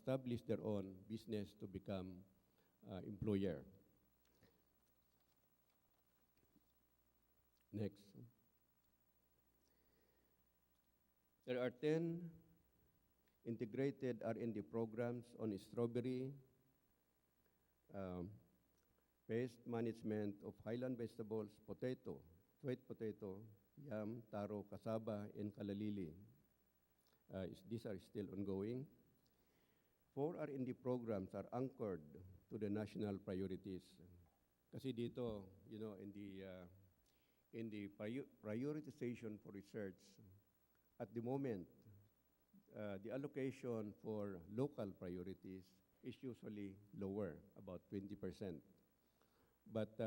establish their own business to become employer. Next. There are 10 integrated R&D programs on strawberry, pest management of highland vegetables, potato, sweet potato, yam, taro, cassava, and kalalili. These are still ongoing. 4 R&D programs are anchored to the national priorities. Kasi dito, you know, in the prioritization for research, at the moment, the allocation for local priorities is usually lower, about 20%. But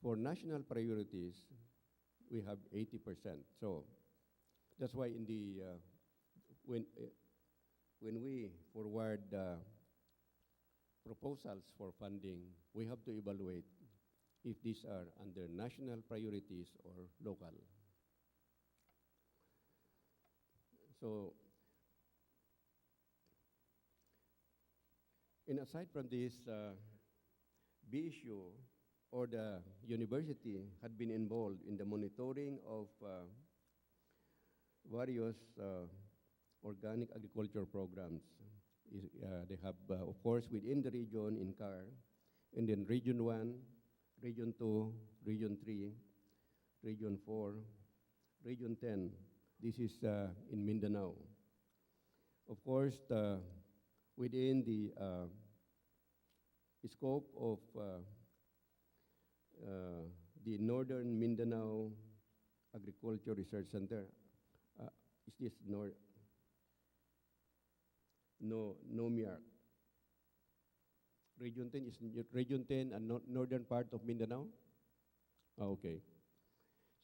for national priorities, we have 80%. So that's why in the when we forward proposals for funding, we have to evaluate if these are under national priorities or local. So, and aside from this, BSU or the university had been involved in the monitoring of various organic agriculture programs. They have, of course, within the region in CAR, and then Region 1, Region 2, Region 3, Region 4, Region 10. This is in Mindanao. Of course, within the scope of the Northern Mindanao Agriculture Research Center, is this NOMIARC? Region 10 is Region 10 and northern part of Mindanao? Oh, okay.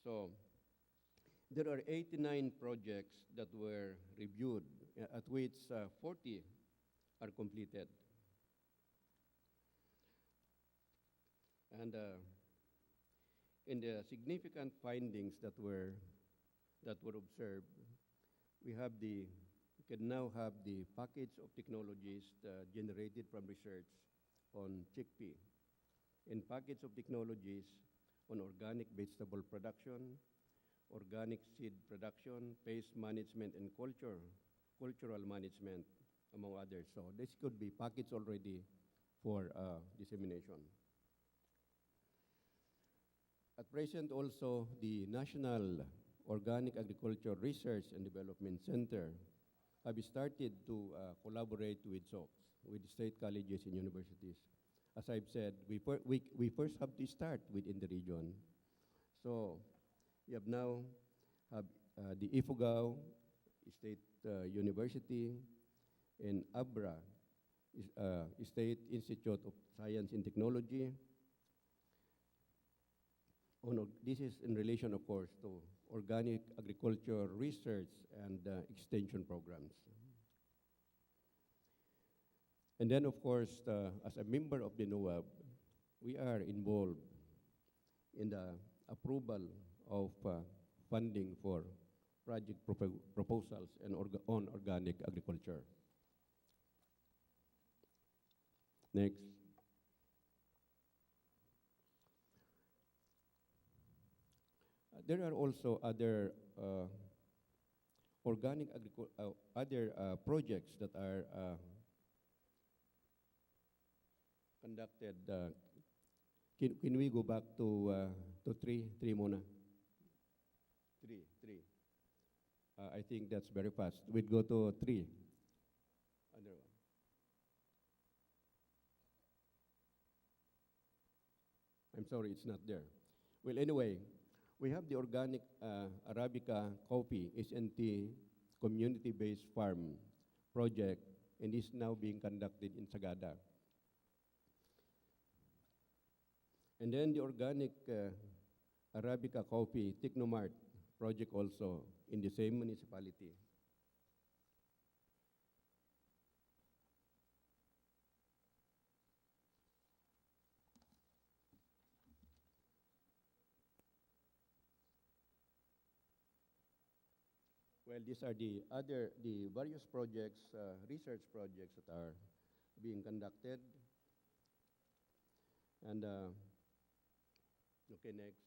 So there are 89 projects that were reviewed, at which 40 are completed. And in the significant findings that were observed, we can now have the package of technologies generated from research on chickpea, and package of technologies on organic vegetable production, organic seed production, pest management, and cultural management, among others. So this could be packaged already for dissemination. At present also, the National Organic Agriculture Research and Development Center have started to collaborate with SOCs, with state colleges and universities. As I've said, we first have to start within the region. So we have now the Ifugao State University and ABRA, State Institute of Science and Technology. This is in relation, of course, to organic agriculture research and extension programs. And then, of course, as a member of the NOAC, we are involved in the approval of funding for project proposals on organic agriculture. Next. There are also other organic projects that are conducted. Can we go back to three muna? Three. I think that's very fast. We'd go to 3. Other one. I'm sorry, it's not there. Well, anyway, we have the organic Arabica coffee SNT community-based farm project, and is now being conducted in Sagada. And then the organic Arabica coffee Technomart project also in the same municipality. Well, these are the various projects, research projects that are being conducted. And, okay, next.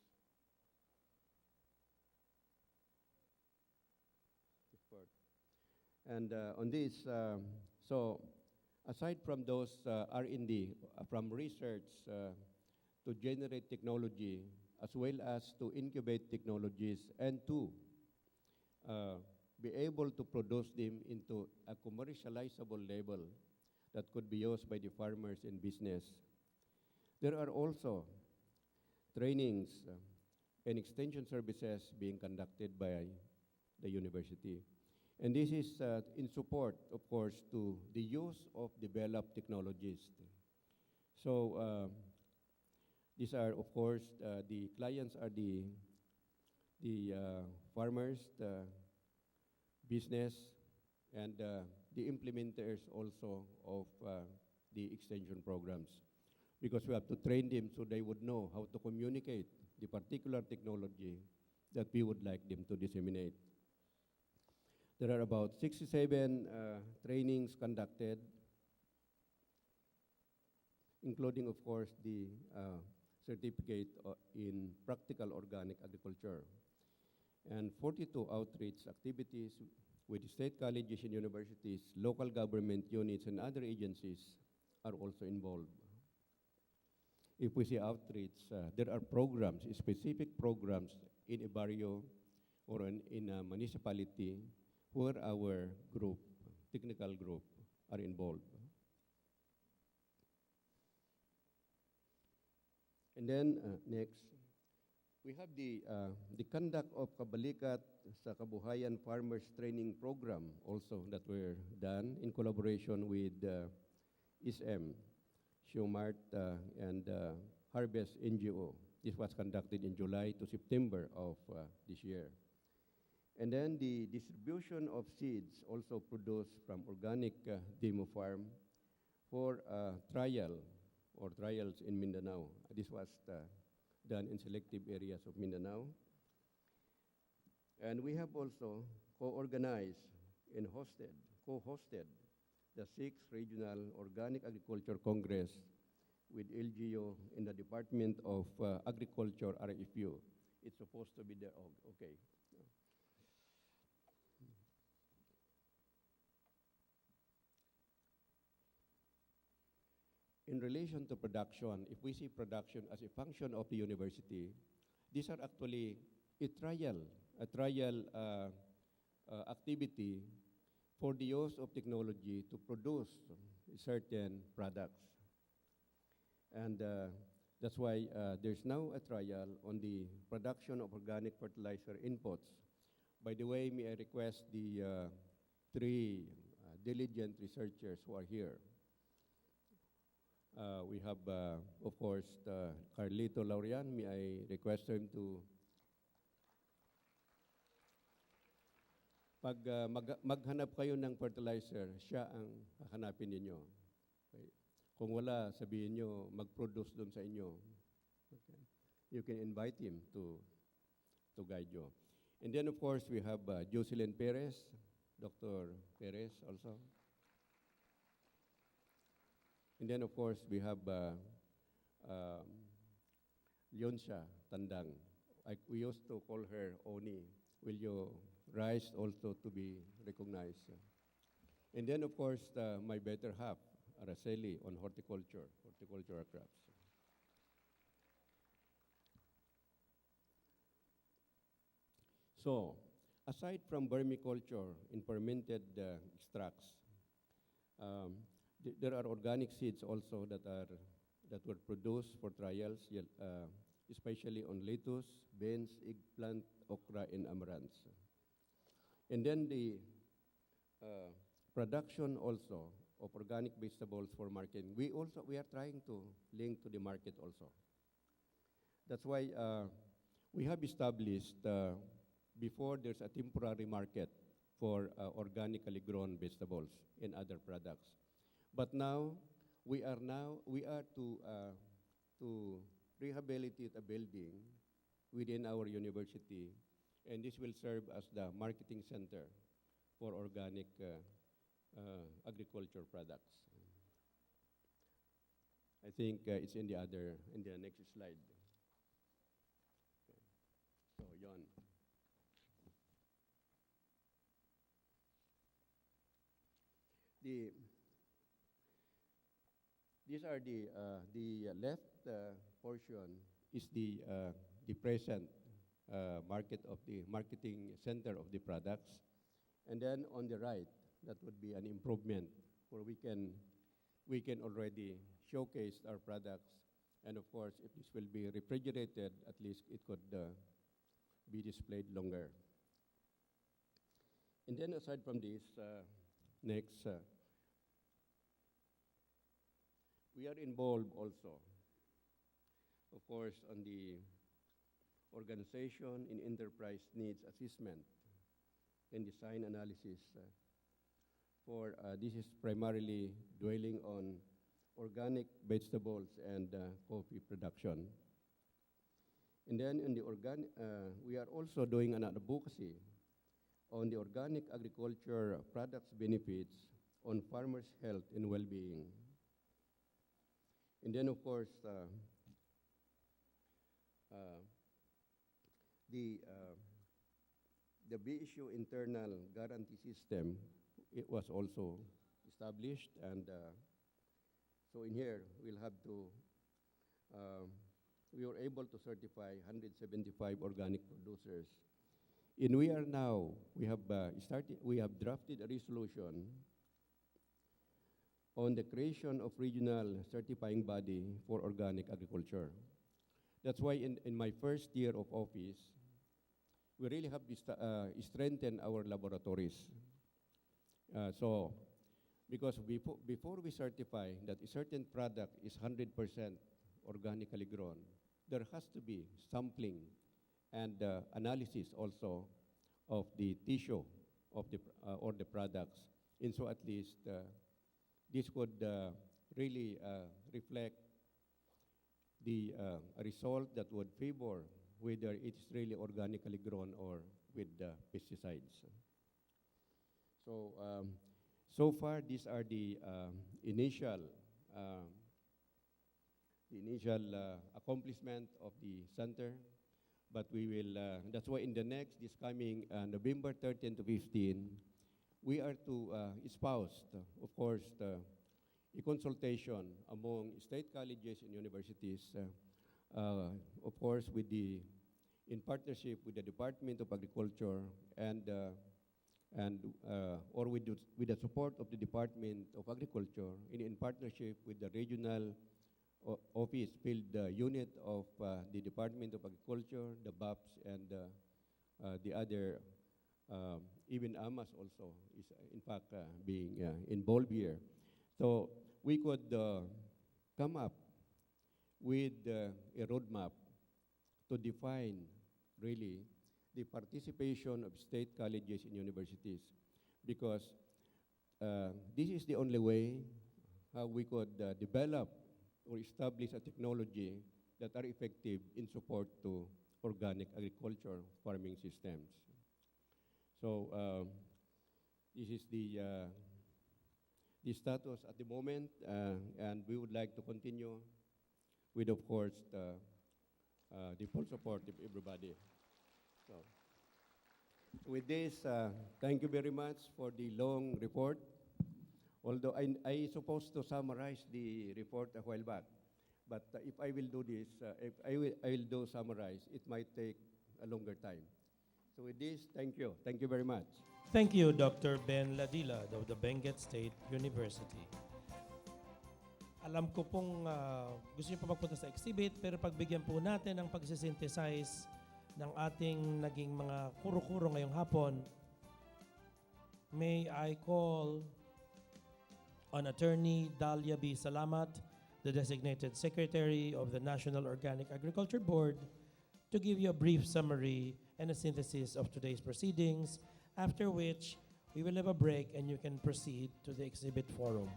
This part. And on this, so aside from those R&D, from research to generate technology, as well as to incubate technologies and to be able to produce them into a commercializable level that could be used by the farmers in business. There are also trainings and extension services being conducted by the university. And this is in support, of course, to the use of developed technologies. So these are, of course, the clients are the farmers, the business, and the implementers also of the extension programs. Because we have to train them so they would know how to communicate the particular technology that we would like them to disseminate. There are about 67 trainings conducted, including, of course, the certificate in practical organic agriculture, and 42 outreach activities with state colleges and universities, local government units, and other agencies are also involved. If we say outreach, there are programs, specific programs in a barrio or in a municipality where our group, technical group, are involved. And then next, we have the conduct of Kabalikat sa Kabuhayan Farmers Training Program also that were done in collaboration with ISM, Shumart, and Harvest NGO. This was conducted in July to September of this year. And then the distribution of seeds also produced from organic demo farm for trials in Mindanao. This was done in selective areas of Mindanao. And we have also co-organized and co-hosted the 6th Regional Organic Agriculture Congress with LGU in the Department of Agriculture, RFU. It's supposed to be there. Oh, okay. In relation to production, if we see production as a function of the university, these are actually a trial activity for the use of technology to produce certain products. And that's why there's now a trial on the production of organic fertilizer inputs. By the way, may I request the 3 diligent researchers who are here. We have, of course, Carlito Laurian. May I request him to pag maghanap kayo ng fertilizer, siya ang hahanapin ninyo. Okay. Kung wala, sabihin nyo, mag-produce doon sa inyo. Okay. You can invite him to guide you. And then, of course, we have Jocelyn Perez, Dr. Perez also. And then, of course, we have Leoncia Tandang. We used to call her Oni. Will you rise also to be recognized? And then, of course, my better half, Araceli, on horticultural crops. So, aside from vermiculture in fermented extracts, there are organic seeds also that were produced for trials, especially on lettuce, beans, eggplant, okra, and amaranth. And then the production also of organic vegetables for marketing. We are trying to link to the market also. That's why we have established before there's a temporary market for organically grown vegetables and other products. But now we are to rehabilitate a building within our university and this will serve as the marketing center for organic agriculture products. I think it's in the next slide. Okay. So, yon. These are the left portion is the present market of the marketing center of the products, and then on the right, that would be an improvement where we can already showcase our products, and of course, if this will be refrigerated, at least it could be displayed longer. And then aside from this, next, we are involved also, of course, on the organization in enterprise needs assessment and design analysis. This is primarily dwelling on organic vegetables and coffee production. And then in the we are also doing an advocacy on the organic agriculture products benefits on farmers' health and well-being. And then, of course, the BSU internal guarantee system, it was also established, and so in here we'll have to, we were able to certify 175 organic producers. And we are now, we have drafted a resolution on the creation of regional certifying body for organic agriculture. That's why in my first year of office, we really have to strengthen our laboratories. So, because before we certify that a certain product is 100% organically grown, there has to be sampling and analysis also of the tissue of the or the products, and so at least this would really reflect the result that would favor whether it is really organically grown or with pesticides. So, so far these are the initial accomplishment of the center, but we will, that's why in the next, this coming November 13 to 15, we are to espouse, of course, a consultation among state colleges and universities, of course, in partnership with the Department of Agriculture and or with the support of the Department of Agriculture, in partnership with the regional office field unit of the Department of Agriculture, the BAPS, and the other, even AMAS also is in fact being involved here. So we could come up with a roadmap to define really the participation of state colleges and universities, because this is the only way how we could develop or establish a technology that are effective in support to organic agriculture farming systems. So this is the status at the moment, and we would like to continue with, of course, the full support of everybody. So, with this, thank you very much for the long report. Although I supposed to summarize the report a while back, but if I will do this, if I will do summarize, it might take a longer time. So with this, thank you. Thank you very much. Thank you, Dr. Ben Ladila of the Benguet State University. Alam ko pong gusto niyo pa magpunta sa exhibit, pero pagbigyan po natin ang pagsisynthesize ng ating naging mga kuro-kuro ngayong hapon, may I call on Attorney Dalia B. Salamat, the designated Secretary of the National Organic Agriculture Board, to give you a brief summary and a synthesis of today's proceedings, after which we will have a break and you can proceed to the exhibit forum.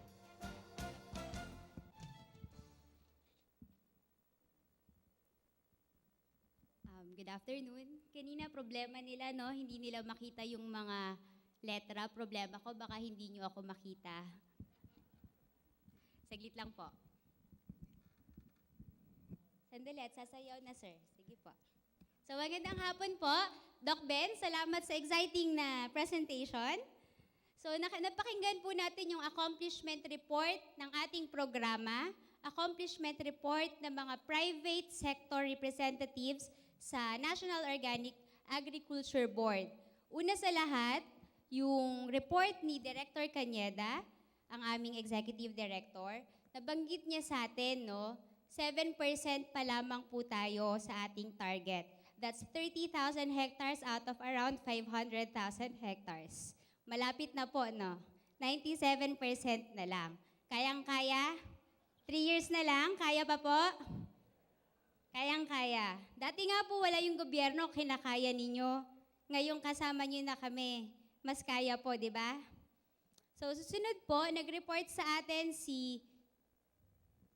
Good afternoon. Kanina problema nila, no? Hindi nila makita yung mga letra. Problema ko, baka hindi nyo ako makita. Saglit lang po. Sandali at sasayaw na, sir. Sige po. So, magandang hapon po. Doc Ben, salamat sa exciting na presentation. So, napakinggan po natin yung accomplishment report ng ating programa, accomplishment report ng mga private sector representatives sa National Organic Agriculture Board. Una sa lahat, yung report ni Director Cañeda, ang aming Executive Director, nabanggit niya sa atin, no, 7% pa lamang po tayo sa ating target. That's 30,000 hectares out of around 500,000 hectares. Malapit na po, no? 97% na lang. Kayang-kaya? 3 years na lang? Kaya pa po? Kayang-kaya. Dati nga po wala yung gobyerno, kinakaya ninyo. Ngayong kasama nyo na kami. Mas kaya po, di ba? So, susunod po, nag-report sa atin si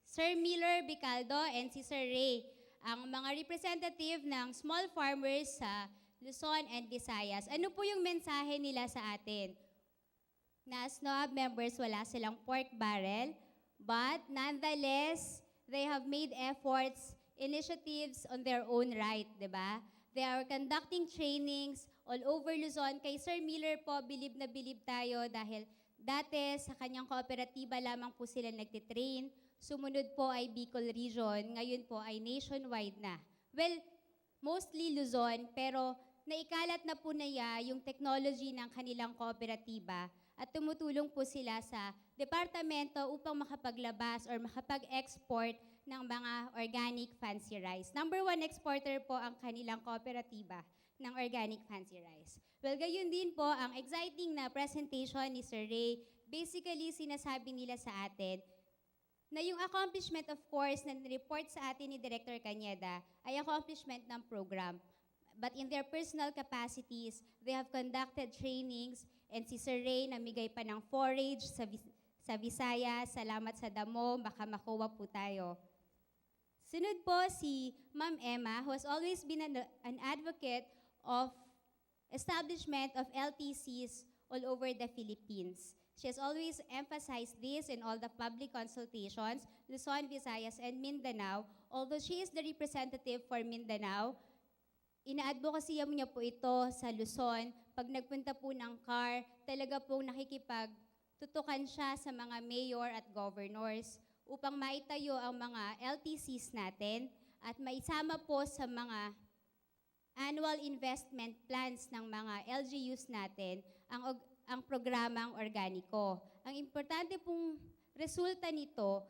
Sir Miller Bicaldo and si Sir Ray, ang mga representative ng small farmers sa Luzon and Visayas. Ano po yung mensahe nila sa atin? Na as NOAC members, wala silang pork barrel, but nonetheless, they have made efforts, initiatives on their own right, di ba? They are conducting trainings all over Luzon. Kay Sir Miller po, bilib na bilib tayo dahil dati sa kanyang kooperatiba lamang po sila nagtitrain. Sumunod po ay Bicol Region, ngayon po ay nationwide na. Well, mostly Luzon, pero naikalat na po niya yung technology ng kanilang kooperatiba at tumutulong po sila sa departamento upang makapaglabas or makapag-export ng mga organic fancy rice. Number 1 exporter po ang kanilang kooperatiba ng organic fancy rice. Well, gayon din po ang exciting na presentation ni Sir Ray. Basically, sinasabi nila sa atin na yung accomplishment, of course, na report sa atin ni Director Cañeda ay accomplishment ng program. But in their personal capacities, they have conducted trainings and si Sir Ray namigay pa ng forage sa Visayas. Salamat sa damo, baka makuha po tayo. Sunod po si Ma'am Emma, who has always been an advocate of establishment of LTCs all over the Philippines. She has always emphasized this in all the public consultations, Luzon, Visayas, and Mindanao. Although she is the representative for Mindanao, ina-advocacy niya po ito sa Luzon. Pag nagpunta po ng CAR, talaga pong nakikipagtutukan siya sa mga mayor at governors upang maitayo ang mga LTCs natin at maisama po sa mga annual investment plans ng mga LGUs natin ang programang organiko. Ang importante pong resulta nito,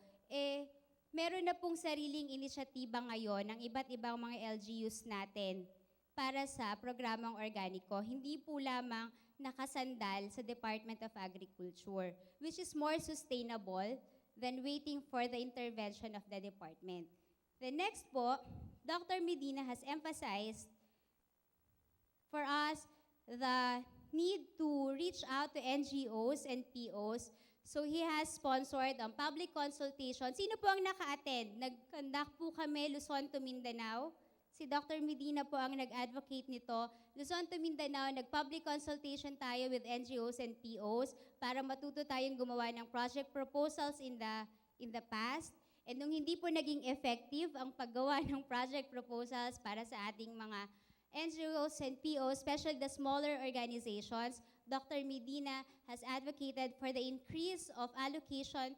meron na pong sariling inisyatiba ngayon ng iba't ibang mga LGUs natin para sa programang organiko. Hindi po lamang nakasandal sa Department of Agriculture, which is more sustainable than waiting for the intervention of the department. The next po, Dr. Medina has emphasized for us the need to reach out to NGOs and POs. So he has sponsored ang public consultation. Sino po ang naka-attend? Nag-conduct po kami Luzon to Mindanao. Si Dr. Medina po ang nag-advocate nito. Luzon to Mindanao, nag-public consultation tayo with NGOs and POs para matuto tayong gumawa ng project proposals in the past. And nung hindi po naging effective ang paggawa ng project proposals para sa ating mga NGOs and POs, especially the smaller organizations, Dr. Medina has advocated for the increase of allocation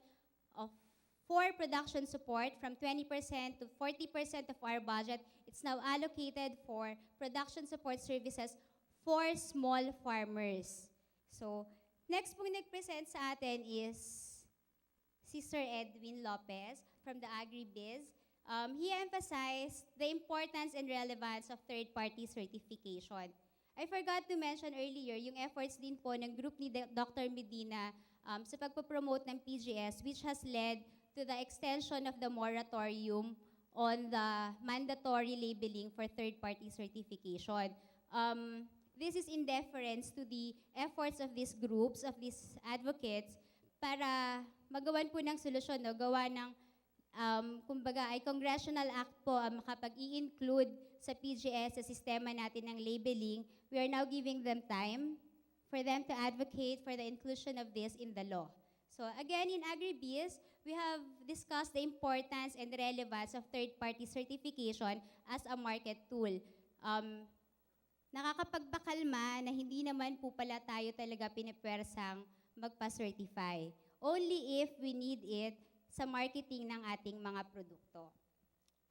of for production support from 20% to 40% of our budget. It's now allocated for production support services for small farmers. So, next pong nag-present sa atin is si Sir Edwin Lopez from the AgriBiz. He emphasized the importance and relevance of third-party certification. I forgot to mention earlier yung efforts din po ng group ni Dr. Medina sa pagpapromote ng PGS, which has led to the extension of the moratorium on the mandatory labeling for third-party certification. This is in deference to the efforts of these groups, of these advocates, para magawan po ng solusyon, no? Gawa ng kumbaga ay congressional act po ang makapag-i-include sa PGS sa sistema natin ng labeling, we are now giving them time for them to advocate for the inclusion of this in the law. So again, in AgriBiz, we have discussed the importance and relevance of third-party certification as a market tool. Nakakapagpakalma na hindi naman po pala tayo talaga pinipwersang magpa-certify. Only if we need it sa marketing ng ating mga produkto.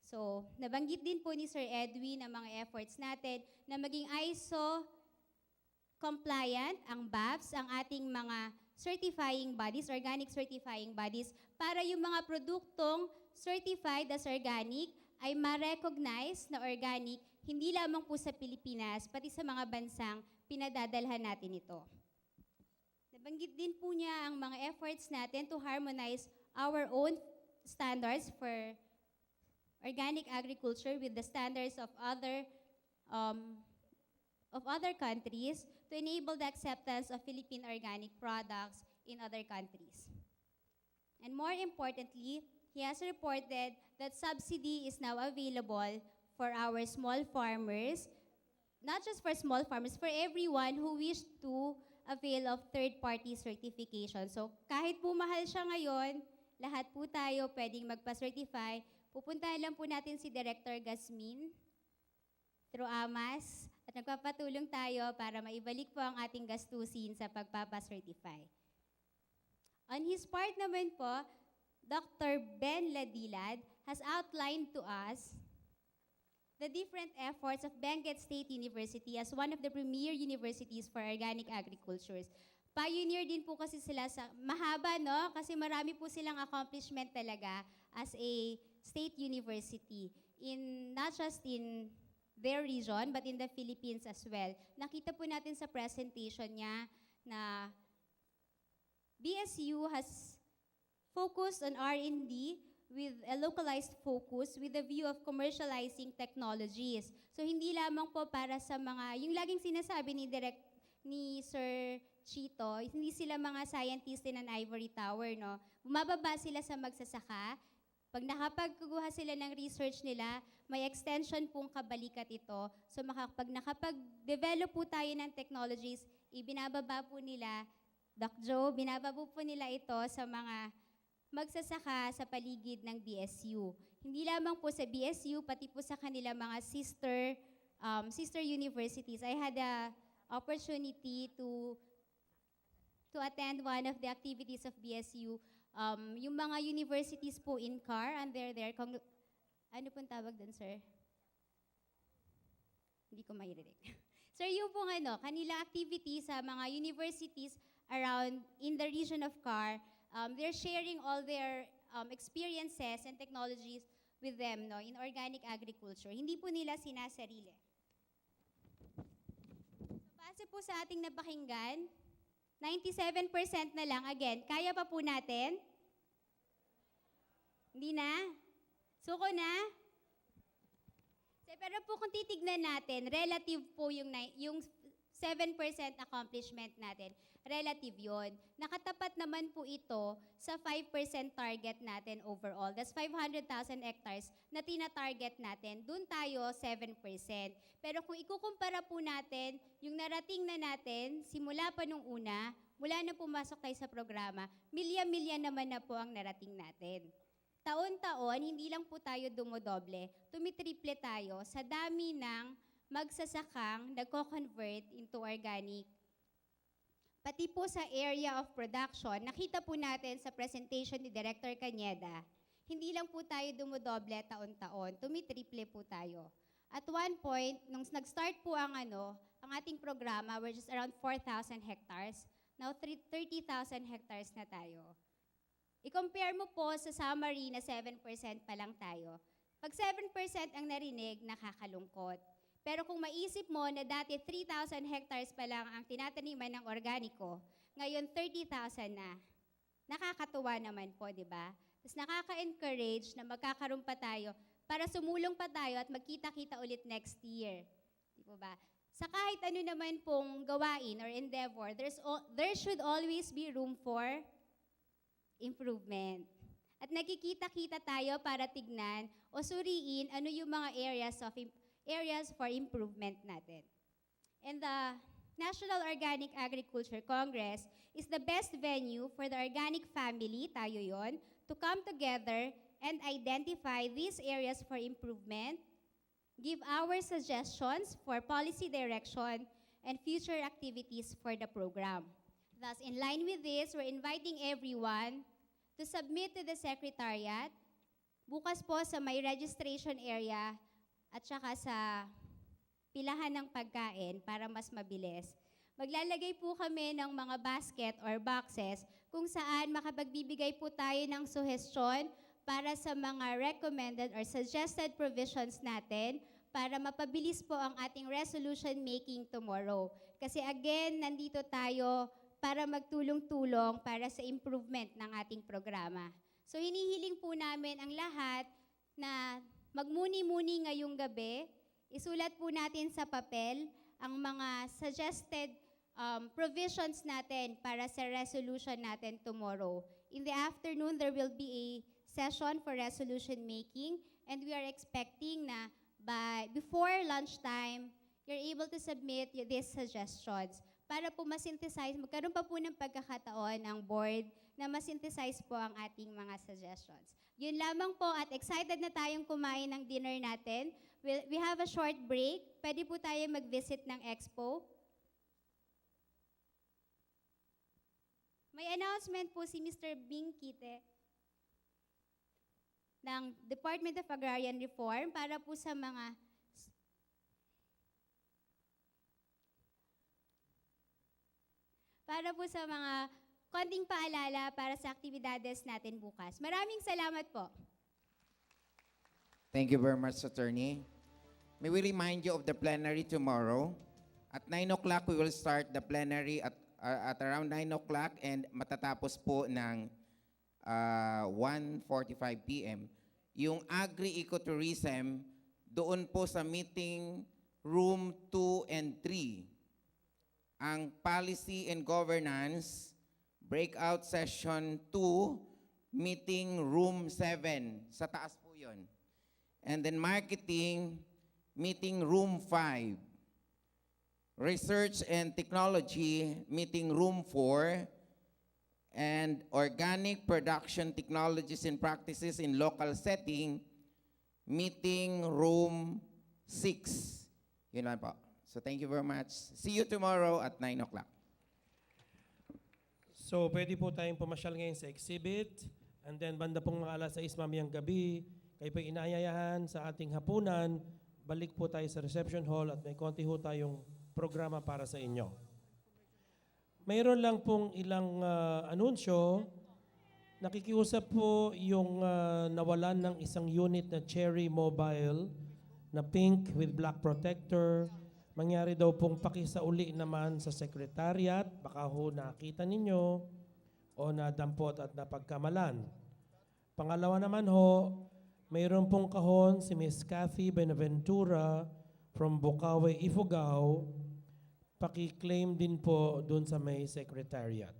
So, nabanggit din po ni Sir Edwin ang mga efforts natin na maging ISO compliant, ang BAFS, ang ating mga certifying bodies, organic certifying bodies, para yung mga produktong certified as organic ay ma-recognize na organic, hindi lamang po sa Pilipinas, pati sa mga bansang pinadadalhan natin ito. Nabanggit din po niya ang mga efforts natin to harmonize our own standards for organic agriculture with the standards of other countries to enable the acceptance of Philippine organic products in other countries. And more importantly, he has reported that subsidy is now available for our small farmers, not just for small farmers, for everyone who wish to avail of third-party certification. So kahit po mahal siya ngayon, lahat po tayo pwedeng magpa-certify. Pupuntahan lang po natin si Director Gasmin through AMAS at nagpapatulong tayo para maibalik po ang ating gastusin sa pagpapa-certify. On his part naman po, Dr. Ben Ladilad has outlined to us the different efforts of Benguet State University as one of the premier universities for organic agriculture. Pioneer din po kasi sila sa, mahaba no? Kasi marami po silang accomplishment talaga as a state university, not just in their region, but in the Philippines as well. Nakita po natin sa presentation niya na BSU has focused on R&D with a localized focus with a view of commercializing technologies. So hindi lamang po para sa mga, yung laging sinasabi ni Sir Chito, hindi sila mga scientists in an ivory tower, no? Bumababa sila sa magsasaka. Pag nakapagkuha sila ng research nila, may extension pong kabalikat ito. So pag nakapag-develop po tayo ng technologies, ibinababa po nila, Doc Joe, binababa po nila ito sa mga magsasaka sa paligid ng BSU. Hindi lamang po sa BSU, pati po sa kanila mga sister universities. I had the opportunity to attend one of the activities of BSU. Yung mga universities po in CAR, and they're there. Ano pong tawag dun, sir? Hindi ko mairinig. Sir, yung pong kanila activities sa mga universities around in the region of CAR, they're sharing all their experiences and technologies with them in organic agriculture. Hindi po nila sinasarili. So, base po sa ating napakinggan, 97% na lang. Again, kaya pa po natin? Hindi na? Suko na? Pero po kung titignan natin, relative po yung 7% accomplishment natin. Relative yon. Nakatapat naman po ito sa 5% target natin overall. That's 500,000 hectares na tina-target natin. Doon tayo 7%. Pero kung ikukumpara po natin, yung narating na natin, simula pa nung una, mula na pumasok tayo sa programa, milya-milya naman na po ang narating natin. Taon-taon, hindi lang po tayo dumodoble, tumitriple tayo sa dami ng magsasakang nagko-convert into organic. Pati po sa area of production, nakita po natin sa presentation ni Director Cañeda, hindi lang po tayo dumodoble taon-taon, tumitriple po tayo. At one point, nung nag-start po ang ating programa, which is around 4,000 hectares, now 30,000 hectares na tayo. I-compare mo po sa summary na 7% pa lang tayo. Pag 7% ang narinig, nakakalungkot. Pero kung maisip mo na dati 3,000 hectares pa lang ang tinataniman ng organiko, ngayon 30,000 na. Nakakatuwa naman po, di ba? Tapos nakaka-encourage na magkakaroon pa tayo para sumulong pa tayo at magkita-kita ulit next year. Di po ba? Sa kahit ano naman pong gawain or endeavor, there should always be room for improvement. At At nagkikita-kita tayo para tignan o suriin ano yung mga areas for improvement natin. And the National Organic Agriculture Congress is the best venue for the organic family, tayo yon, to come together and identify these areas for improvement, give our suggestions for policy direction, and future activities for the program. Thus, in line with this, we're inviting everyone to submit to the Secretariat, bukas po sa may registration area at saka sa pilahan ng pagkain para mas mabilis. Maglalagay po kami ng mga basket or boxes kung saan makapagbibigay po tayo ng suhestyon para sa mga recommended or suggested provisions natin para mapabilis po ang ating resolution making tomorrow. Kasi again, nandito tayo para magtulong-tulong para sa improvement ng ating programa. So hinihiling po namin ang lahat na magmuni-muni ngayong gabi, isulat po natin sa papel ang mga suggested provisions natin para sa resolution natin tomorrow. In the afternoon, there will be a session for resolution making and we are expecting na before lunchtime, you're able to submit these suggestions para po ma-synthesize, magkaroon pa po ng pagkakataon ang board na ma-synthesize po ang ating mga suggestions. Yun lamang po at excited na tayong kumain ng dinner natin. We have a short break. Pwede po tayo mag-visit ng expo. May announcement po si Mr. Bing Kite ng Department of Agrarian Reform para po sa mga konting paalala para sa aktibidades natin bukas. Maraming salamat po. Thank you very much, Attorney. May we remind you of the plenary tomorrow. At 9 o'clock, we will start the plenary at around 9 o'clock and matatapos po ng 1:45 p.m. Yung agri-ecotourism, doon po sa meeting room 2 and 3. Ang Policy and Governance, breakout session 2, meeting room 7. Sa taas po yun. And then marketing, meeting room 5. Research and Technology, meeting room 4. And Organic Production Technologies and Practices in Local Setting, meeting room 6. Yun lang po. So thank you very much. See you tomorrow at 9 o'clock. So pwede po tayong pumasyal ngayon sa exhibit and then banda pong mga alas 6 mamayang gabi, kayo po inayayahan sa ating hapunan, balik po tayo sa reception hall at may konti ho tayong programa para sa inyo. Mayroon lang pong ilang anunsyo. Nakikiusap po yung nawalan ng isang unit na Cherry Mobile na pink with black protector. Mangyari daw pong pakisauli naman sa Secretariat, baka ho nakita ninyo o nadampot at napagkamalan. Pangalawa naman ho, mayroon pong kahon si Miss Kathy Benaventura from Bukawi, Ifugao. Paki-claim din po dun sa may Secretariat.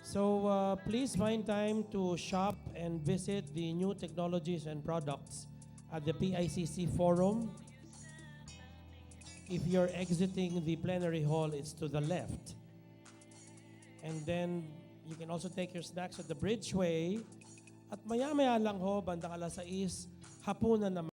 So please find time to shop and visit the new technologies and products at the PICC Forum. If you're exiting the plenary hall, it's to the left. And then you can also take your snacks at the Bridgeway. At maya-maya lang ho, bandang alas 6, hapunan naman.